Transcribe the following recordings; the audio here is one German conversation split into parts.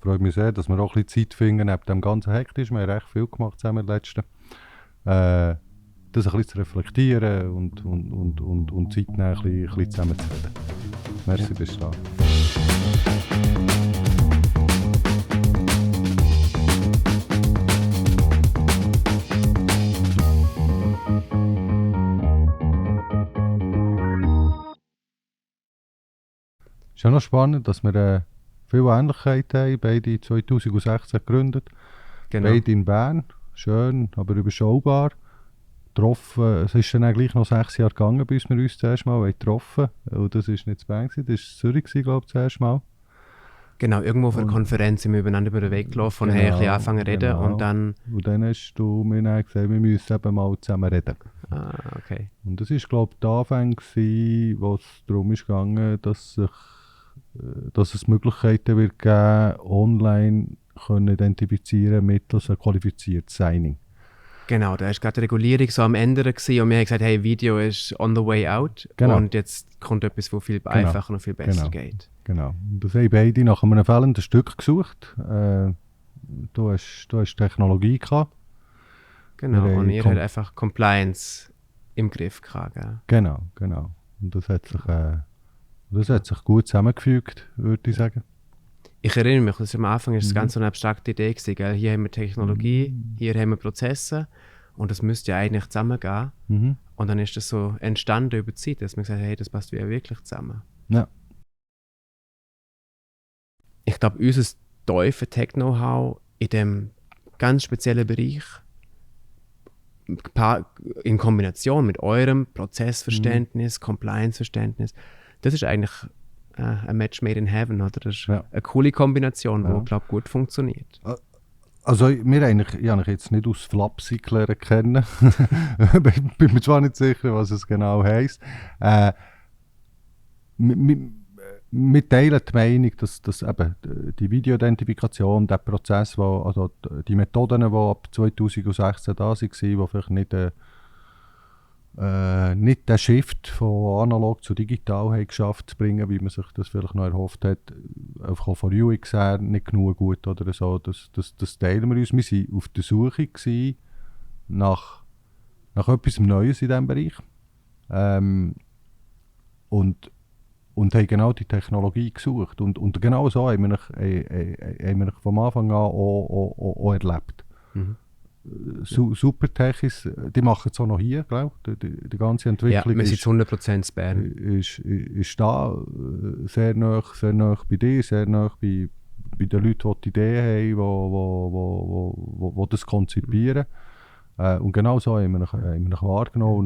freut mich sehr, dass wir auch ein bisschen Zeit finden, neben dem ganzen Hektisch. Wir haben recht viel gemacht zusammen in den letzten. Das ein bisschen zu reflektieren und Zeit nehmen, ein bisschen zusammen zu reden. Merci, bist du da. Es ist ja noch spannend, dass wir viele Ähnlichkeiten haben, beide 2016 gegründet, Genau. beide in Bern, schön, aber überschaubar. Getroffen, es ist dann auch gleich noch 6 Jahre gegangen, bis wir uns das erste Mal getroffen haben. Und das war nicht in Bern, das war Zürich, glaube ich, das erste Mal. Genau, irgendwo auf einer Und- Konferenz sind wir übereinander über den Weg gelaufen und haben ein bisschen angefangen zu reden und dann... Und dann hast du mir dann gesagt, wir müssen eben mal zusammen reden. okay. Und das war, glaube ich, der Anfang, wo es darum ging, dass es Möglichkeiten wird geben, online können identifizieren mittels ein qualifiziertes Signing. Genau, da war gerade die Regulierung so am Ende gewesen und wir haben gesagt, hey, Video ist on the way out Genau. und jetzt kommt etwas, das viel einfacher und viel besser geht. Genau. Und das haben beide nach einem fehlenden Stück gesucht. Du hast Technologie gehabt. Genau, Wir und haben ihr habt einfach Compliance im Griff gehabt. Gell? Genau. Und das hat sich gut zusammengefügt, würde ich sagen. Ich erinnere mich, dass am Anfang ist es ganz so eine abstrakte Idee gewesen, gell? Hier haben wir Technologie, hier haben wir Prozesse und das müsste ja eigentlich zusammengehen. Mhm. Und dann ist das so entstanden über die Zeit, dass man gesagt hat, hey, das passt ja wirklich zusammen. Ja. Ich glaube, unser tiefe Tech-Know-how in dem ganz speziellen Bereich in Kombination mit eurem Prozessverständnis, Compliance-Verständnis, das ist eigentlich ein Match made in heaven, oder? Das ist eine coole Kombination, die, glaube ich, gut funktioniert. Also ich habe jetzt nicht aus Flapsig kennen. Bin mir zwar nicht sicher, was es genau heisst. Wir teilen die Meinung, dass eben die Videoidentifikation, der Prozess, also die Methoden, die ab 2016 da waren, die vielleicht nicht den Shift von analog zu digital haben geschafft zu bringen, wie man sich das vielleicht noch erhofft hat, einfach auch von UX her nicht genug gut oder so. Das teilen wir uns. Wir waren auf der Suche nach etwas Neues in diesem Bereich. Und haben genau die Technologie gesucht. Und genau so haben wir vom Anfang an auch erlebt. Mhm. Supertechis, die machen es auch noch hier, glaube ich. Die ganze Entwicklung ja, wir sind zu 100% in Bern. Ist da sehr nah bei dir, sehr nah bei den Leuten, die die Idee haben, die das konzipieren. Und genau so haben wir nach wahrgenommen. Und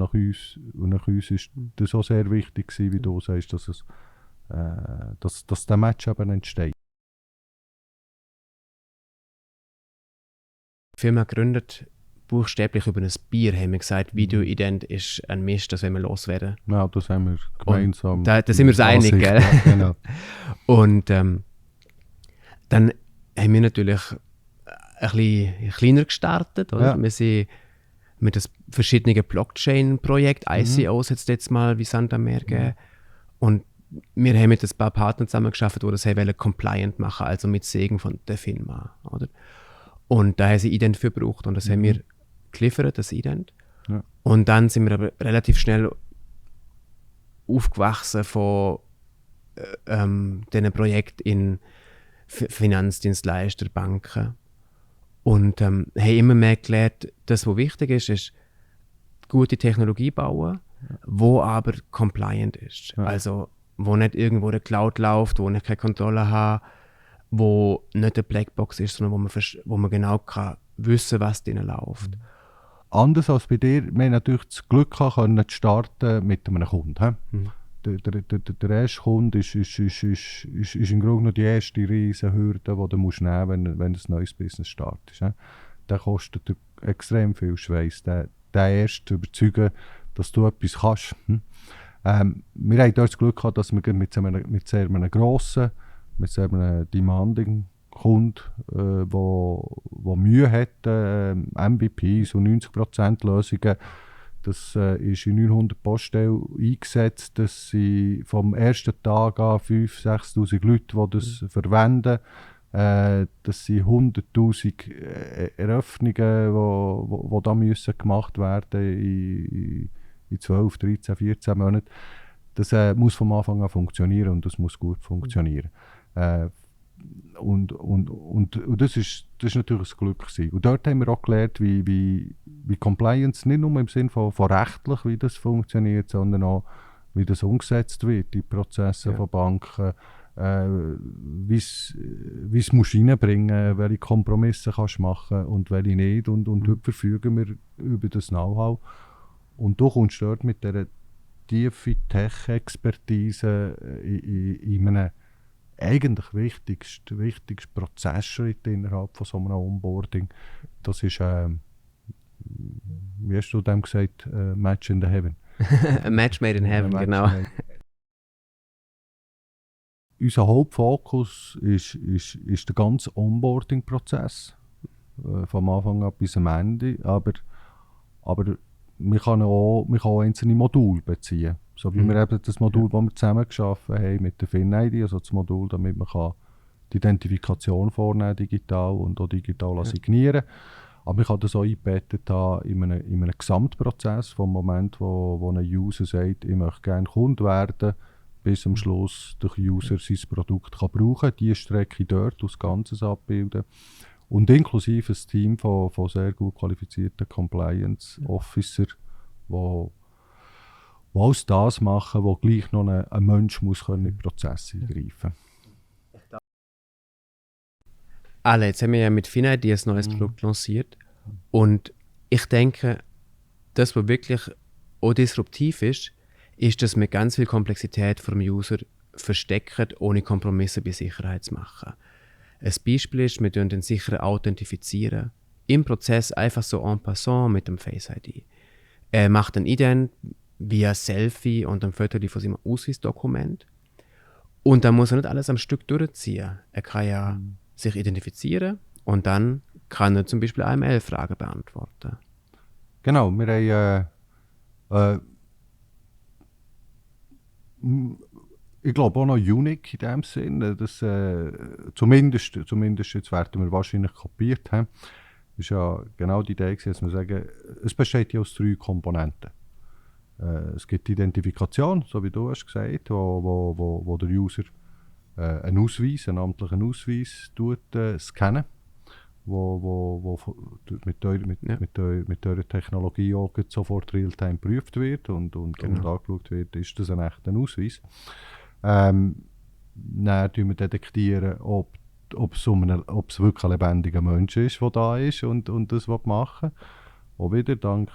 nach uns ist das auch sehr wichtig gewesen, wie du sagst, dass der Match eben entsteht. Die Firma gegründet, buchstäblich über ein Bier, haben wir gesagt, Videoident ist ein Mist, das wollen wir loswerden. Ja, das haben wir gemeinsam. Da sind wir uns einig, gell? Genau. Und dann haben wir natürlich ein bisschen kleiner gestartet. Oder? Ja. Wir sind mit verschiedenen Blockchain-Projekten, ICOs hat es jetzt mal wie Sand am Meer gegeben. Und wir haben mit ein paar Partnern zusammengearbeitet, die das wollen compliant machen, also mit Segen von der Firma. Oder? Und da haben sie Ident für gebraucht und das haben wir geliefert, das Ident. Ja. Und dann sind wir aber relativ aufgewachsen von diesen Projekten in Finanzdienstleister, Banken. Und haben immer mehr gelernt, das, was wichtig ist gute Technologie bauen, wo aber compliant ist. Ja. Also, wo nicht irgendwo der Cloud läuft, wo ich keine Kontrolle habe, wo nicht eine Blackbox ist, sondern wo man genau kann wissen, was drinnen läuft. Anders als bei dir, wir haben natürlich das Glück gehabt, zu starten mit einem Kunden. Mhm. Der erste Kunde ist im Grunde noch die erste riesige Hürde, die du musst nehmen musst, wenn du ein neues Business startest. Der kostet extrem viel Schweiß, den erst zu überzeugen, dass du etwas kannst. Wir haben dort das Glück gehabt, dass wir mit sehr einem grossen, mit sehr einem demanding Kunden, der Mühe hat, MVPs und 90% Lösungen, das ist in 900 Poststellen eingesetzt, dass sie vom ersten Tag an 5'000–6'000 Leute, die das verwenden, Das sind 100'000 Eröffnungen, die da müssen gemacht werden in 12, 13, 14 Monaten. Das muss vom Anfang an funktionieren und das muss gut funktionieren. Und das ist natürlich ein Glück gewesen. Und dort haben wir auch gelernt, wie Compliance nicht nur im Sinne von rechtlich, wie das funktioniert, sondern auch, wie das umgesetzt wird, die Prozesse von Banken, wie es musst reinbringen, welche Kompromisse kannst du machen und welche nicht. Und heute verfügen wir über das Know-how. Und du kommst dort mit dieser tiefen Tech-Expertise in einem eigentlich wichtigsten Prozessschritt innerhalb von so einem Onboarding. Das ist, wie hast du dem gesagt, Match in the Heaven. A match made in heaven, genau. Unser Hauptfokus ist der ganze Onboarding-Prozess. Vom Anfang an bis am Ende. Aber man kann auch einzelne Module beziehen. So wie wir eben das Modul, das wir zusammen geschaffen haben mit der FinID, also das Modul, damit man die Identifikation vornehmen digital und auch digital signieren. Aber man kann das auch eingebettet haben in einem Gesamtprozess, vom Moment, wo ein User sagt, ich möchte gerne Kunde werden, bis am Schluss der User sein Produkt kann brauchen kann, diese Strecke dort als Ganzes abbilden. Und inklusive ein Team von sehr gut qualifizierten Compliance Officer, die alles das machen, wo gleich noch ein Mensch muss in den Prozess eingreifen kann. Ale, jetzt haben wir ja mit FinID ein neues Produkt lanciert. Und ich denke, das, was wirklich auch disruptiv ist, dass wir ganz viel Komplexität vom User verstecken, ohne Kompromisse bei Sicherheit zu machen. Ein Beispiel ist, wir den sicher authentifizieren. Im Prozess einfach so en passant mit dem Face ID. Er macht ein Ident via Selfie und ein Foto von seinem Ausweisdokument. Und dann muss er nicht alles am Stück durchziehen. Er kann ja sich identifizieren und dann kann er zum Beispiel AML-Fragen beantworten. Genau, wir haben ich glaube auch noch unique in dem Sinne, dass zumindest jetzt werden wir wahrscheinlich kopiert haben, ist ja genau die Idee, dass wir sagen, es besteht ja aus 3 Komponenten. Es gibt die Identifikation, so wie du hast gesagt, wo der User einen amtlichen Ausweis scannen, wo mit eurer Technologie auch sofort real-time geprüft wird und angeschaut wird, ist das ein echter Ausweis. Dann detektieren wir, ob es wirklich ein lebendiger Mensch ist, der da ist und das machen will. Auch wieder dank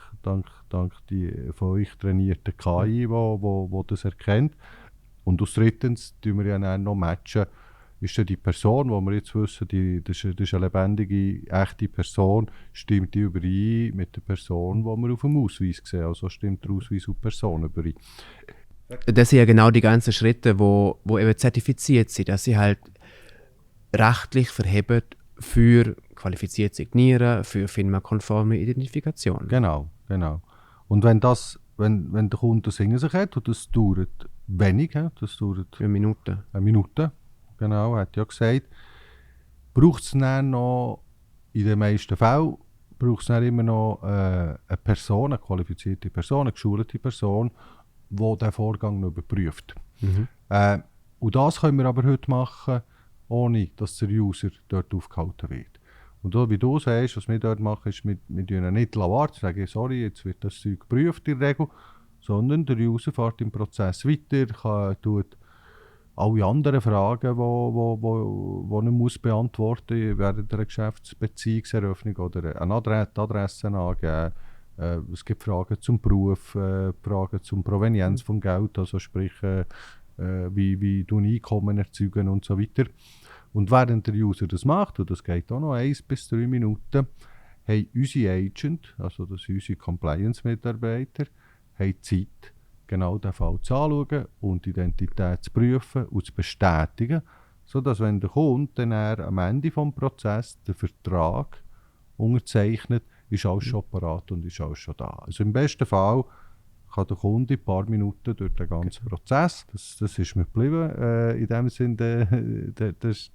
die von euch trainierten KI, wo das erkennt. Und als drittens tun wir ja dann noch matchen, ist die Person, wo wir jetzt wissen, das ist eine lebendige, echte Person, stimmt die überein mit der Person, die wir auf dem Ausweis sehen. Also stimmt der Ausweis und die Person überein. Das sind ja genau die ganzen Schritte, wo eben zertifiziert sind, dass sie halt rechtlich verheben für qualifiziert Signieren, für firmenkonforme Identifikation. Genau. Und wenn der Kunde das hinter sich hat, und das dauert wenig, das dauert Eine Minute. Eine Minute, genau, hat ja gesagt, braucht es dann noch, in den meisten Fällen, braucht es dann immer noch eine Person, eine qualifizierte Person, eine geschulte Person, die diesen Vorgang noch überprüft. Und das können wir aber heute machen, ohne dass der User dort aufgehalten wird. Und so, wie du sagst, was wir dort machen, ist, wir warten nicht, sagen, sorry, jetzt wird das Zeug geprüft in der Regel, sondern der User fährt im Prozess weiter, tut alle anderen Fragen, die er muss beantworten muss, während einer Geschäftsbeziehungseröffnung oder eine Adresse angeben. Es gibt Fragen zum Beruf, Fragen zum Provenienz vom Geld, also sprich, wie Einkommen erzeugen und so weiter. Und während der User das macht, und das geht auch noch 1 bis 3 Minuten, haben unsere Agent, also das sind unsere Compliance-Mitarbeiter, haben Zeit, genau den Fall zu anschauen und die Identität zu prüfen und zu bestätigen, sodass, wenn der Kunde dann am Ende des Prozesses den Vertrag unterzeichnet, ist alles schon parat und ist alles schon da. Also im besten Fall kann der Kunde ein paar Minuten durch den ganzen Prozess. Das ist mir geblieben. In dem Sinne, das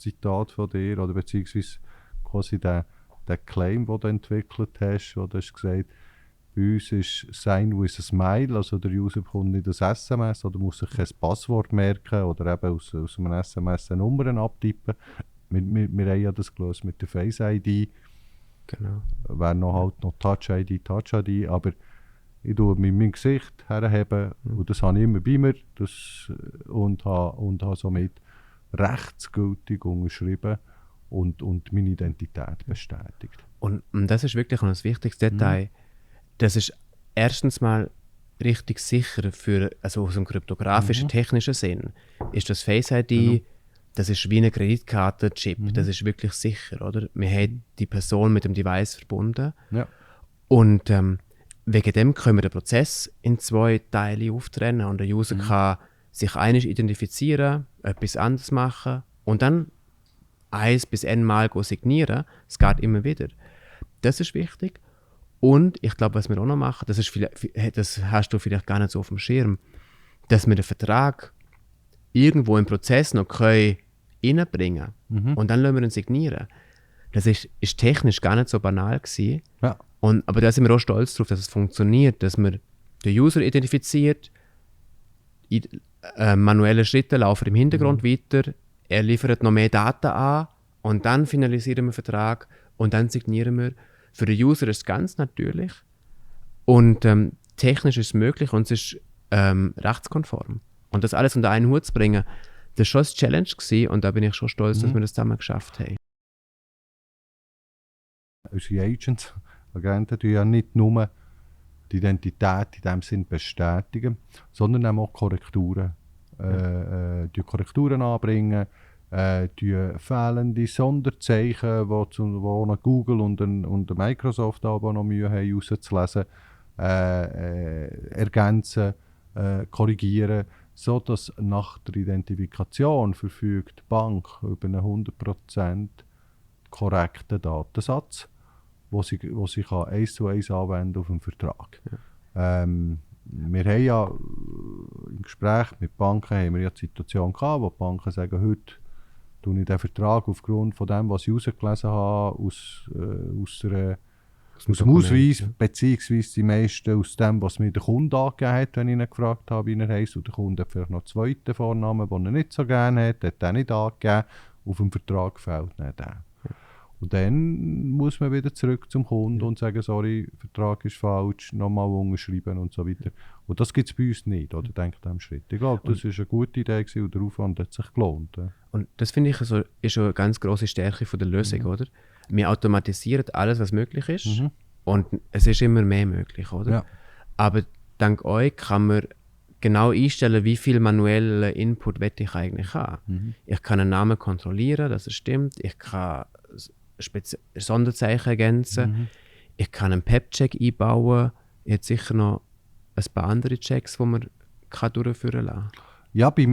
Zitat von dir, oder beziehungsweise quasi der Claim, den du entwickelt hast, wo du hast gesagt, bei uns ist «Sign with a Smile», also der User bekommt nicht ein SMS oder muss sich kein Passwort merken oder eben aus einem SMS eine Nummer abtippen. Wir haben ja das gelöst mit der Face-ID. Genau. Wäre noch halt noch Touch-ID, aber ich tue mit meinem Gesicht herheben und das habe ich immer bei mir und habe somit rechtsgültig unterschrieben und meine Identität bestätigt. Und das ist wirklich ein wichtiges Detail. Das ist erstens mal richtig sicher also aus einem kryptografischen, technischen Sinn. Ist das Face ID, das ist wie eine Kreditkarte-Chip, das ist wirklich sicher, oder? Wir haben die Person mit dem Device verbunden. Ja. Und wegen dem können wir den Prozess in 2 Teile auftrennen und der User kann sich einig identifizieren, etwas anderes machen und dann 1 bis n Mal signieren. Es geht immer wieder. Das ist wichtig. Und ich glaube, was wir auch noch machen, das hast du vielleicht gar nicht so auf dem Schirm, dass wir den Vertrag irgendwo im Prozess noch reinbringen können und dann lassen wir ihn signieren. Das ist technisch gar nicht so banal gewesen. Ja. Aber da sind wir auch stolz darauf, dass es funktioniert, dass man den User identifiziert, manuelle Schritte laufen im Hintergrund weiter, er liefert noch mehr Daten an und dann finalisieren wir den Vertrag und dann signieren wir. Für den User ist es ganz natürlich und technisch ist es möglich und es ist rechtskonform. Und das alles unter einen Hut zu bringen, das war schon eine Challenge gewesen, und da bin ich schon stolz, dass wir das zusammen geschafft haben. Unsere Agenten tun ja nicht nur die Identität in dem Sinn bestätigen, sondern auch Korrekturen. Die Korrekturen anbringen, die fehlende Sonderzeichen, die Google und Microsoft aber noch Mühe haben herauszulesen, ergänzen, korrigieren, sodass nach der Identifikation verfügt die Bank über einen 100% korrekten Datensatz, wo sie 1:1 anwenden auf den Vertrag. Ja. Wir haben ja im Gespräch mit Banken haben wir ja die Situation gehabt, wo die Banken sagen, heute tue ich den Vertrag aufgrund von dem, was ich herausgelesen habe, aus dem Ausweis, beziehungsweise die meisten aus dem, was mir der Kunde angegeben hat, wenn ich ihn gefragt habe, wie er heisst. Und der Kunde hat vielleicht noch einen zweiten Vornamen, den er nicht so gerne hat den nicht angegeben. Auf dem Vertrag fehlt nicht der. Und dann muss man wieder zurück zum Kunden und sagen, sorry, der Vertrag ist falsch, nochmal unterschreiben und so weiter. Und das gibt es bei uns nicht, oder? Denkt an diesem Schritt. Ich glaube, das war eine gute Idee gewesen und der Aufwand hat sich gelohnt. Ja. Und das finde ich ist eine ganz grosse Stärke von der Lösung, oder? Wir automatisieren alles, was möglich ist, und es ist immer mehr möglich, oder? Ja. Aber dank euch kann man genau einstellen, wie viel manuellen Input ich eigentlich haben. Ich kann einen Namen kontrollieren, dass es stimmt. Ich kann Sonderzeichen ergänzen. Ich kann einen PEP-Check einbauen. Jetzt sicher noch ein paar andere Checks, die man durchführen kann. Ja, ich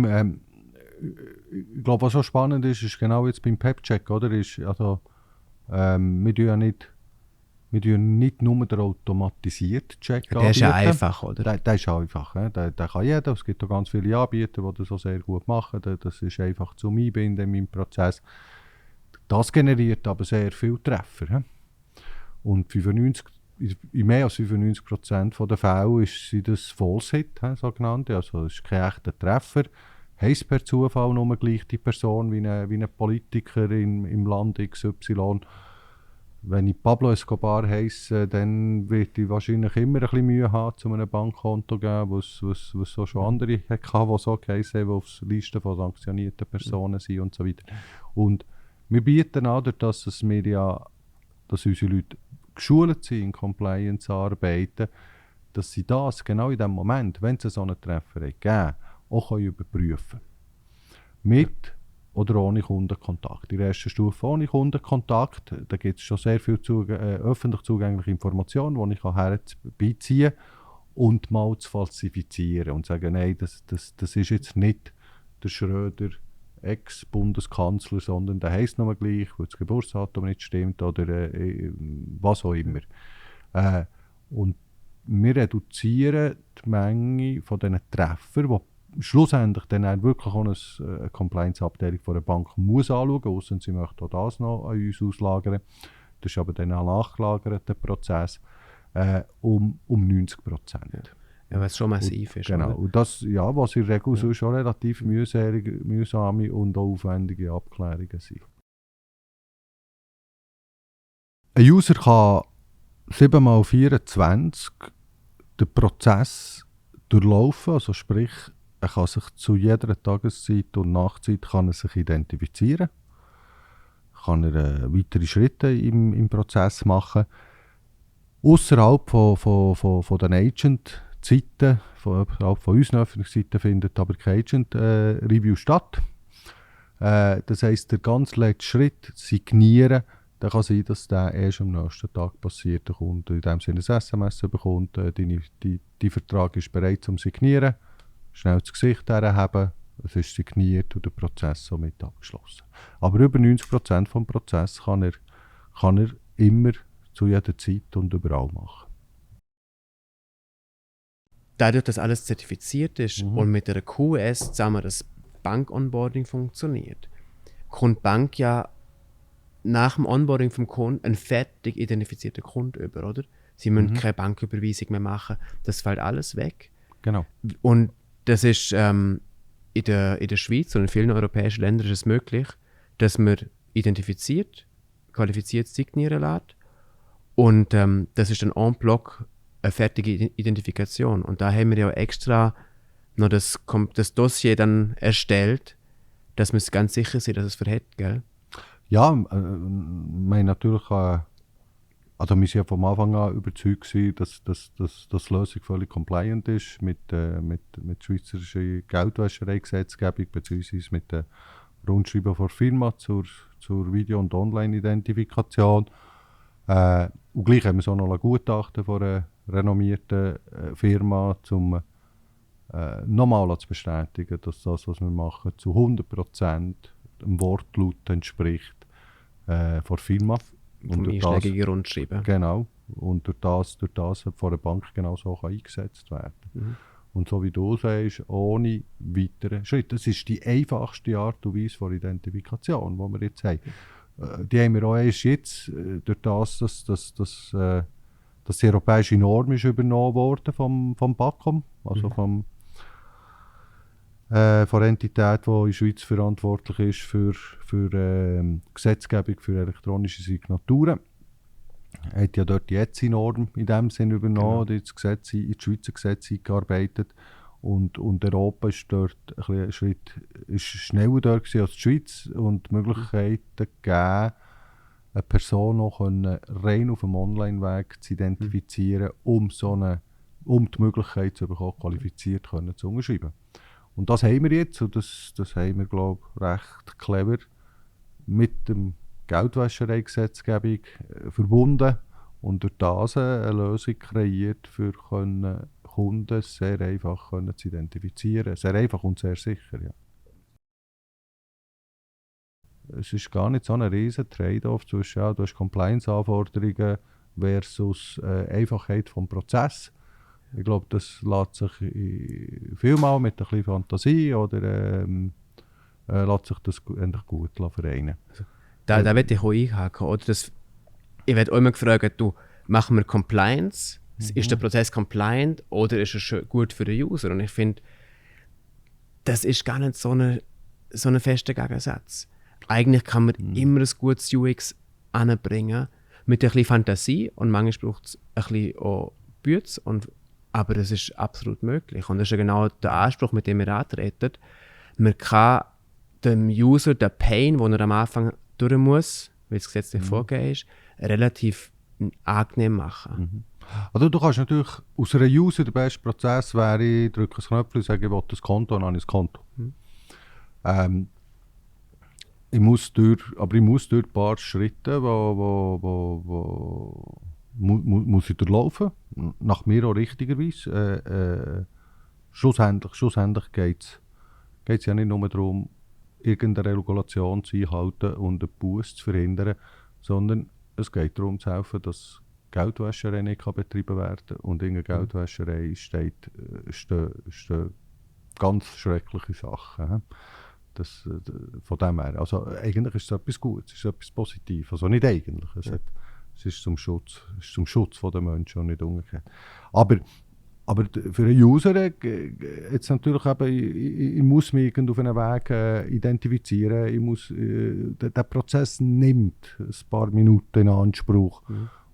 glaube, was so spannend ist genau jetzt beim PEP-Check, oder? Ist, also, wir tun nicht nur den automatisierten Check anbieten. Der ist ja einfach, oder? Der ist einfach. Der kann jeder. Es gibt auch ganz viele Anbieter, die das auch sehr gut machen. Das ist einfach zum Einbinden in meinem Prozess. Das generiert aber sehr viele Treffer. Und in mehr als 95% der Fälle sind das False Hit, sogenannte. Also es ist kein echter Treffer. Heisst per Zufall nur gleich die Person wie ein Politiker im Land XY. Wenn ich Pablo Escobar heisse, dann wird ich wahrscheinlich immer ein bisschen Mühe haben, zu einem Bankkonto zu geben, was so schon andere hatten, die so geheissen haben, die auf der Liste von sanktionierten Personen sind und so weiter. Und wir bieten an, dass unsere Leute geschult sind, in Compliance zu arbeiten, dass sie das genau in dem Moment, wenn es so einen Treffer gegeben auch überprüfen können. Mit oder ohne Kundenkontakt. In der ersten Stufe ohne Kundenkontakt, da gibt es schon sehr viel öffentlich zugängliche Informationen, die ich herbeiziehen kann und mal zu falsifizieren und sagen, nein, das ist jetzt nicht der Schröder Ex-Bundeskanzler, sondern der heisst nur gleich, weil das Geburtsdatum nicht stimmt oder was auch immer. Und wir reduzieren die Menge von diesen Treffern, die schlussendlich dann auch wirklich auch eine Compliance-Abteilung von einer Bank muss anschauen, ausser sie möchten auch das noch an uns auslagern. Das ist aber dann ein nachgelagerter Prozess, um 90%. Ja, was schon massiv ist. Genau, Oder? und das, ja, was in der Regel schon relativ mühsame und auch aufwendige Abklärungen sind. Ein User kann 7x24 den Prozess durchlaufen, also sprich, er kann sich zu jeder Tageszeit und Nachtzeit kann er sich identifizieren, kann er weitere Schritte im Prozess machen. Ausserhalb von den Agent-Seiten, außerhalb von unseren Öffnungsseiten findet aber kein Agent-Review statt. Das heisst, der ganz letzte Schritt, signieren, dann kann sein, dass der erst am nächsten Tag passiert. Der Kunde in dem Sinne ein SMS bekommt, die Vertrag ist bereit zum Signieren, schnell das Gesicht herhaben, es ist signiert und der Prozess somit abgeschlossen. Aber über 90% des Prozesses kann er immer zu jeder Zeit und überall machen. Dadurch, dass alles zertifiziert ist und mit einer QS zusammen das Bank-Onboarding funktioniert, kommt die Bank ja nach dem Onboarding vom Kunden einen fertig identifizierten Kunden über, oder? Sie müssen keine Banküberweisung mehr machen. Das fällt alles weg. Genau. Und das ist in der Schweiz und in vielen europäischen Ländern ist es möglich, dass man identifiziert, qualifiziert signieren lässt. Und das ist dann en bloc eine fertige Identifikation. Und da haben wir ja extra noch das Dossier dann erstellt, dass wir ganz sicher sind, dass es verhält, gell? Ja, wir haben natürlich, also wir sind von Anfang an überzeugt gewesen, dass die Lösung völlig compliant ist mit schweizerischer Geldwäschereigesetzgebung bzw. mit den Rundschreiben der Firma zur Video- und Online-Identifikation. Und gleich haben wir so noch ein Gutachten von einer renommierten Firma, um nochmal zu bestätigen, dass das, was wir machen, zu 100% dem Wortlaut entspricht der Firma. Vom einschlägigen Rundschreiben. Genau. Und durch das von der Bank genauso auch eingesetzt werden. Und so wie du sagst, ohne weitere Schritte. Das ist die einfachste Art und Weise von Identifikation, die wir jetzt haben. Die haben wir auch erst jetzt, durch das, dass die europäische Norm ist übernommen wurde vom BAKOM, also von der Entität, die in der Schweiz verantwortlich ist für Gesetzgebung für elektronische Signaturen. Hat ja dort die ETSI-Norm in dem Sinn übernommen, die ins Gesetz, in die Schweizer Gesetze eingearbeitet. Und Europa ist dort ein Schritt schneller dort als die Schweiz und die Möglichkeiten gegeben, eine Person noch rein auf dem Online-Weg zu identifizieren, um die Möglichkeit zu bekommen, qualifiziert zu unterschreiben. Und das haben wir jetzt und das haben wir, glaube ich, recht clever mit dem Geldwäschereigesetzgebung verbunden und durch das eine Lösung kreiert, für Kunden sehr einfach zu identifizieren. Sehr einfach und sehr sicher. Ja. Es ist gar nicht so ein riesen Trade-off zwischen du hast Compliance-Anforderungen versus Einfachheit des Prozesses. Ich glaube, das lässt sich vielmal mit ein bisschen Fantasie oder lässt sich das endlich gut vereinen. Da möchte ich auch einhaken. Oder ich werde auch immer gefragt, machen wir Compliance? Ist der Prozess compliant oder ist er gut für den User? Und ich finde, das ist gar nicht so ein fester Gegensatz. Eigentlich kann man immer ein gutes UX anbringen, mit ein bisschen Fantasie und manchmal braucht es ein bisschen auch Bütze, aber das ist absolut möglich. Und das ist ja genau der Anspruch, mit dem wir antreten. Man kann dem User den Pain, den er am Anfang durch muss, weil es gesetzlich vorgegeben ist, relativ angenehm machen. Also du kannst natürlich aus einer User, der beste Prozess wäre, ich drücke einen Knopf und sage, ich will das Konto und dann habe ich das Konto. Ich muss durch ein paar Schritte, muss ich durchlaufen, nach mir auch richtigerweise. Schlussendlich geht es ja nicht nur darum, irgendeine Regulation zu einhalten und einen Buß zu verhindern, sondern es geht darum zu helfen, dass Geldwäscherei nicht betrieben werden kann. Und in der Geldwäscherei stehen ganz schreckliche Sachen. Das, von dem her. Also eigentlich ist es etwas Gutes, es ist etwas Positives. Also nicht eigentlich. Es ist zum Schutz der Menschen und nicht umgekehrt. Aber für einen User jetzt natürlich eben, ich muss mich auf einen Weg identifizieren. Der Prozess nimmt ein paar Minuten in Anspruch.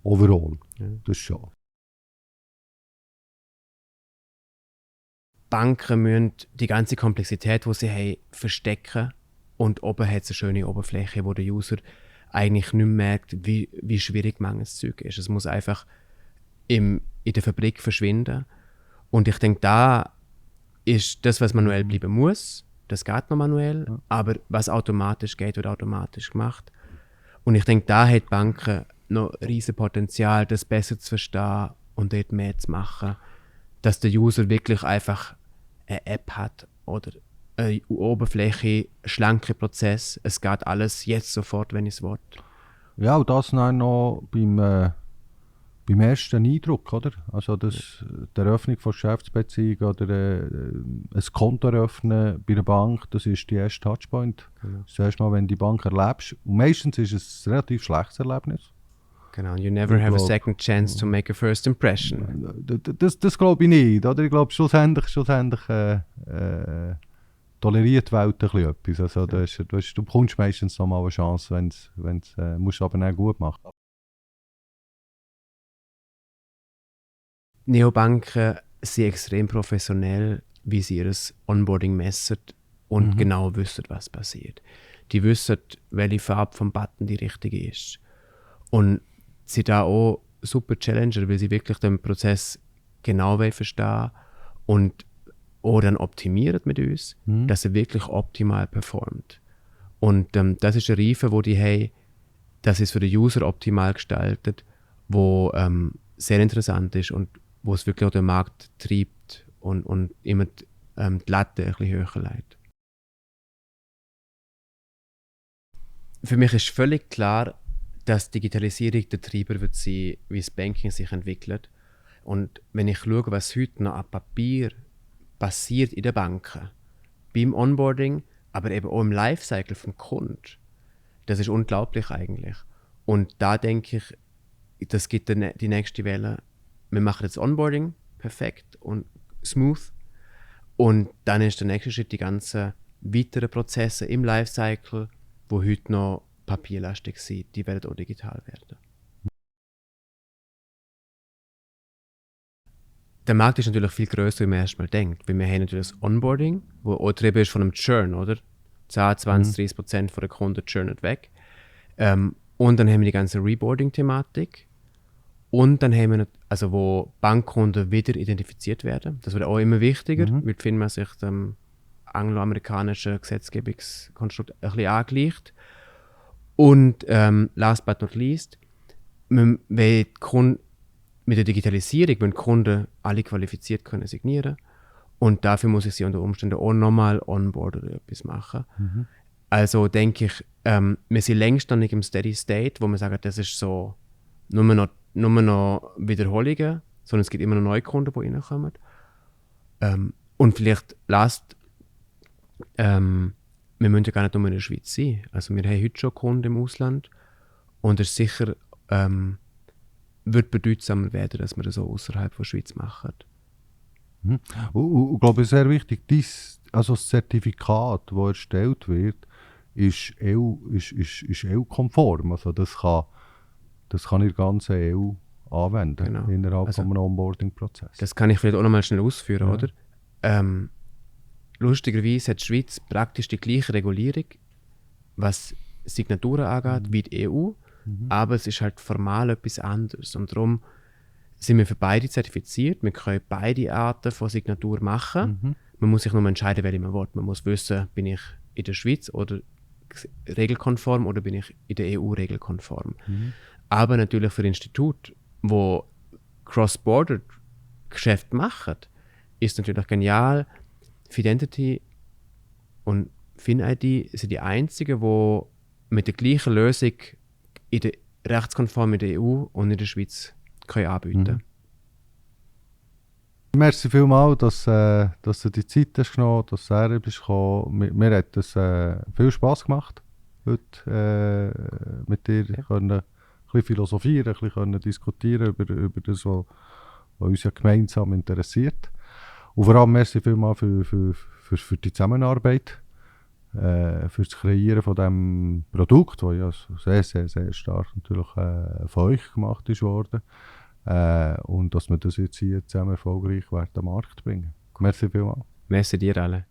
Overall. Ja. Das schon. Banken müssen die ganze Komplexität, die sie haben, verstecken. Und oben hat es eine schöne Oberfläche, wo der User eigentlich nicht merkt, wie schwierig manches Zeug ist. Es muss einfach in der Fabrik verschwinden. Und ich denke, da ist das, was manuell bleiben muss, das geht noch manuell, aber was automatisch geht, wird automatisch gemacht. Und ich denke, da hat Banken noch riesen Potenzial, das besser zu verstehen und dort mehr zu machen, dass der User wirklich einfach eine App hat oder eine Oberfläche, schlanker Prozess. Es geht alles jetzt sofort, wenn ich es will. Ja, und das dann noch beim ersten Eindruck, oder? Also die Eröffnung von Geschäftsbeziehungen oder ein Konto eröffnen bei der Bank, das ist die erste Touchpoint. Genau. Das erste Mal, wenn du die Bank erlebst. Und meistens ist es ein relativ schlechtes Erlebnis. Genau, you never have a second chance to make a first impression. Das glaube ich nicht, oder? Ich glaube, schlussendlich toleriert die Welt etwas. Also, du bekommst meistens noch mal eine Chance, wenn du musst aber nicht gut machen. Neobanken sind extrem professionell, wie sie ihr Onboarding messen und genau wissen, was passiert. Die wissen, welche Farbe vom Button die richtige ist. Und sie sind da auch super Challenger, weil sie wirklich den Prozess genau verstehen und auch dann optimieren mit uns, dass er wirklich optimal performt. Und das ist eine Reife, wo die haben, dass es für den User optimal gestaltet, wo sehr interessant ist und wo es wirklich auch den Markt treibt und immer die Latte ein bisschen höher legt. Für mich ist völlig klar, dass Digitalisierung der Treiber wird sein, wie das Banking sich entwickelt. Und wenn ich schaue, was heute noch an Papier passiert in den Banken, beim Onboarding, aber eben auch im Lifecycle vom Kunden, das ist unglaublich eigentlich. Und da denke ich, das gibt die nächste Welle. Wir machen jetzt Onboarding perfekt und smooth. Und dann ist der nächste Schritt die ganzen weiteren Prozesse im Lifecycle, die heute noch papierlastig sind, die werden auch digital werden. Der Markt ist natürlich viel grösser, wie man erstmal denkt. Weil wir haben natürlich das Onboarding, wo auch getrieben ist von einem Churn, oder? 10, 20, 30% der Kunden churnen weg. Und dann haben wir die ganze Reboarding-Thematik. Und dann haben wir, wo Bankkunden wieder identifiziert werden. Das wird auch immer wichtiger, weil die Firma sich dem angloamerikanischen Gesetzgebungskonstrukt ein bisschen angleicht. Und last but not least, mit der Digitalisierung müssen die Kunden alle qualifiziert können signieren. Und dafür muss ich sie unter Umständen auch nochmal onboarden oder etwas machen. Also denke ich, wir sind längst noch nicht im Steady State, wo man sagt, das ist so nur noch Wiederholungen, sondern es gibt immer noch neue Kunden, die reinkommen. Und vielleicht wir müssen ja gar nicht nur in der Schweiz sein. Also wir haben heute schon Kunden im Ausland und es ist sicher wird bedeutsamer werden, dass wir das auch außerhalb der Schweiz machen. Ich glaube, sehr wichtig, das Zertifikat, das erstellt wird, ist EU-konform. Also das kann in der ganzen EU anwenden, genau. Innerhalb von einem Onboarding-Prozess. Das kann ich vielleicht auch noch mal schnell ausführen, oder? Lustigerweise hat die Schweiz praktisch die gleiche Regulierung, was Signaturen angeht, wie die EU, aber es ist halt formal etwas anderes. Und darum sind wir für beide zertifiziert. Wir können beide Arten von Signatur machen. Man muss sich nur entscheiden, welche man will. Man muss wissen, bin ich in der Schweiz oder regelkonform oder bin ich in der EU regelkonform. Aber natürlich für Institute, wo Cross-Border-Geschäfte machen, ist natürlich genial. Fidenity und FinID sind die einzigen, die mit der gleichen Lösung rechtskonform in der EU und in der Schweiz anbieten können. Merci vielmals, dass du die Zeit hast genommen, dass du hergekommen bist. Mir hat es viel Spass gemacht, heute mit dir können, ein bisschen philosophieren, ein bisschen diskutieren über das, was uns ja gemeinsam interessiert. Und vor allem merci vielmals für die Zusammenarbeit, für das Kreieren von diesem Produkt, das ja sehr, sehr, sehr stark natürlich von euch gemacht ist worden. Und dass wir das jetzt hier zusammen erfolgreich an den Markt bringen. Merci vielmals. Merci dir alle.